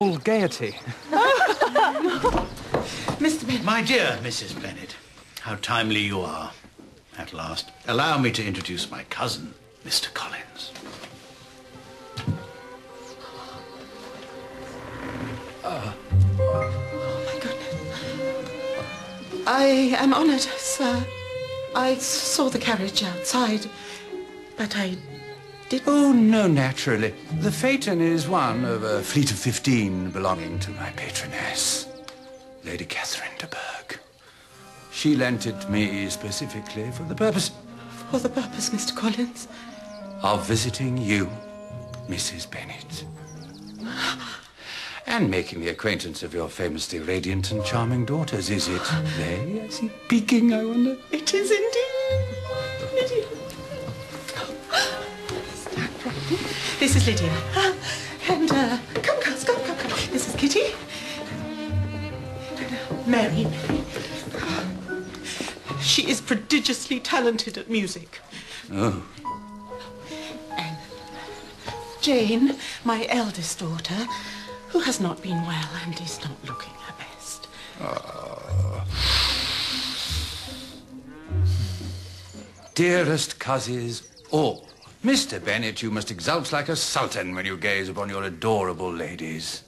all gaiety. Mr. Bennet. My dear Mrs. Bennet, how timely you are. At last, allow me to introduce my cousin, Mr. Collins. Oh, my goodness. I am honoured, sir. I saw the carriage outside, but I didn't... Oh, no, naturally. The phaeton is one of a fleet of 15 belonging to my patroness, Lady Catherine de Bourgh. She lent it me specifically for the purpose... For the purpose, Mr. Collins? Of visiting you, Mrs. Bennet. And making the acquaintance of your famously radiant and charming daughters. Is it they I see peeking, I wonder? It is indeed. Lydia. This is Lydia. And, come, girls, come. This is Kitty. Mary. She is prodigiously talented at music. Oh. And Jane, my eldest daughter, who has not been well and is not looking her best. Dearest cousins all, Mr. Bennet, you must exult like a sultan when you gaze upon your adorable ladies.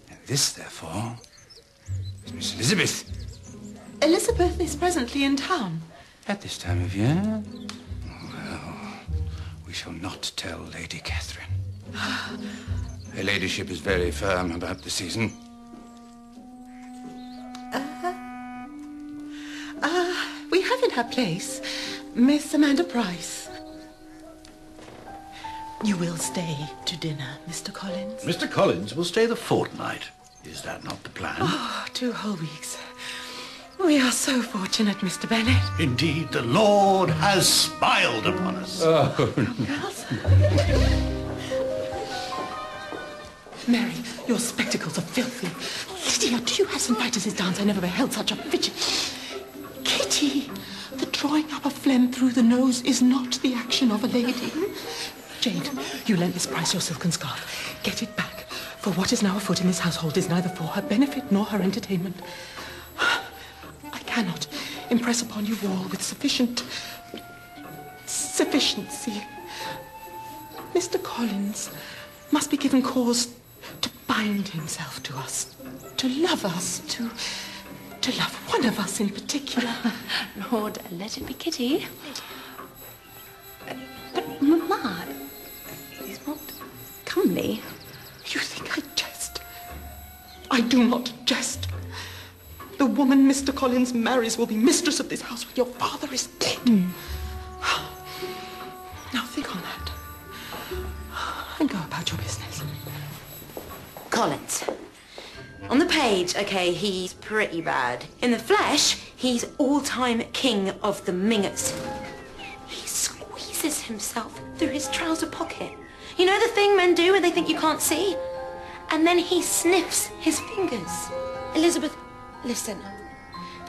And this, therefore, is Miss Elizabeth. Elizabeth is presently in town. At this time of year? Well, we shall not tell Lady Catherine. Her ladyship is very firm about the season. We have in her place Miss Amanda Price. You will stay to dinner, Mr. Collins? Mr. Collins will stay the fortnight. Is that not the plan? Oh, 2 whole weeks. We are so fortunate, Mr. Bennet. Indeed, the Lord has smiled upon us. Girls? Mary, your spectacles are filthy. Lydia, do you have St. Vitus's dance? I never beheld such a fidget. Kitty, the drawing up a phlegm through the nose is not the action of a lady. Jade, you lent Miss Price your silken scarf. Get it back, for what is now afoot in this household is neither for her benefit nor her entertainment. I cannot impress upon you all with sufficiency. Mr. Collins must be given cause to bind himself to us, to love us, to love one of us in particular. Lord, let it be Kitty. But Mamma, is not comely. You think I jest? I do not jest. The woman Mr. Collins marries will be mistress of this house when your father is dead. Now think on that. And go about your business. Collins. On the page, okay, he's pretty bad. In the flesh, he's all-time king of the mingers. He squeezes himself through his trouser pocket. You know the thing men do when they think you can't see? And then he sniffs his fingers. Elizabeth, listen.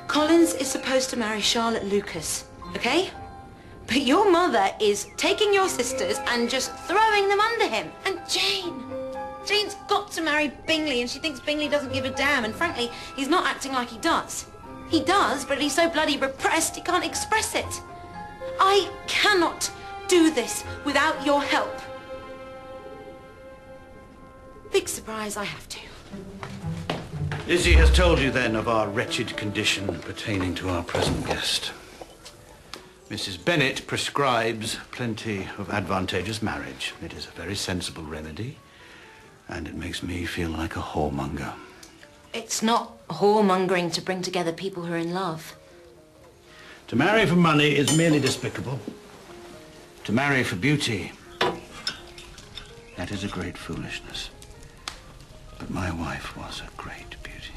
Collins is supposed to marry Charlotte Lucas, okay? But your mother is taking your sisters and just throwing them under him. And Jane's got to marry Bingley, and she thinks Bingley doesn't give a damn, and frankly, he's not acting like he does. He does, but he's so bloody repressed he can't express it. I cannot do this without your help. Big surprise, I have to. Lizzie has told you then of our wretched condition pertaining to our present guest. Mrs. Bennet prescribes plenty of advantageous marriage. It is a very sensible remedy, and it makes me feel like a whoremonger. It's not whoremongering to bring together people who are in love. To marry for money is merely despicable. To marry for beauty, that is a great foolishness. But my wife was a great beauty.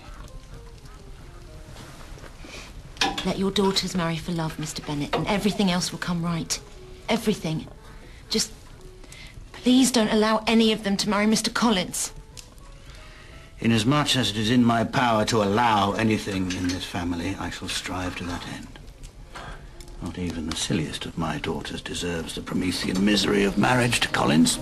Let your daughters marry for love, Mr. Bennet, and everything else will come right. Everything. Just please don't allow any of them to marry Mr. Collins. Inasmuch as it is in my power to allow anything in this family, I shall strive to that end. Not even the silliest of my daughters deserves the Promethean misery of marriage to Collins.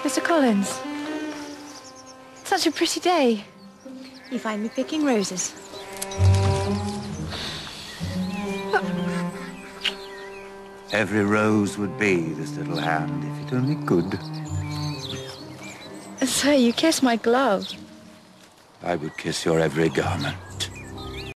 Mr. Collins. Such a pretty day. You find me picking roses. Every rose would be this little hand if it only could. Sir, you kiss my glove. I would kiss your every garment.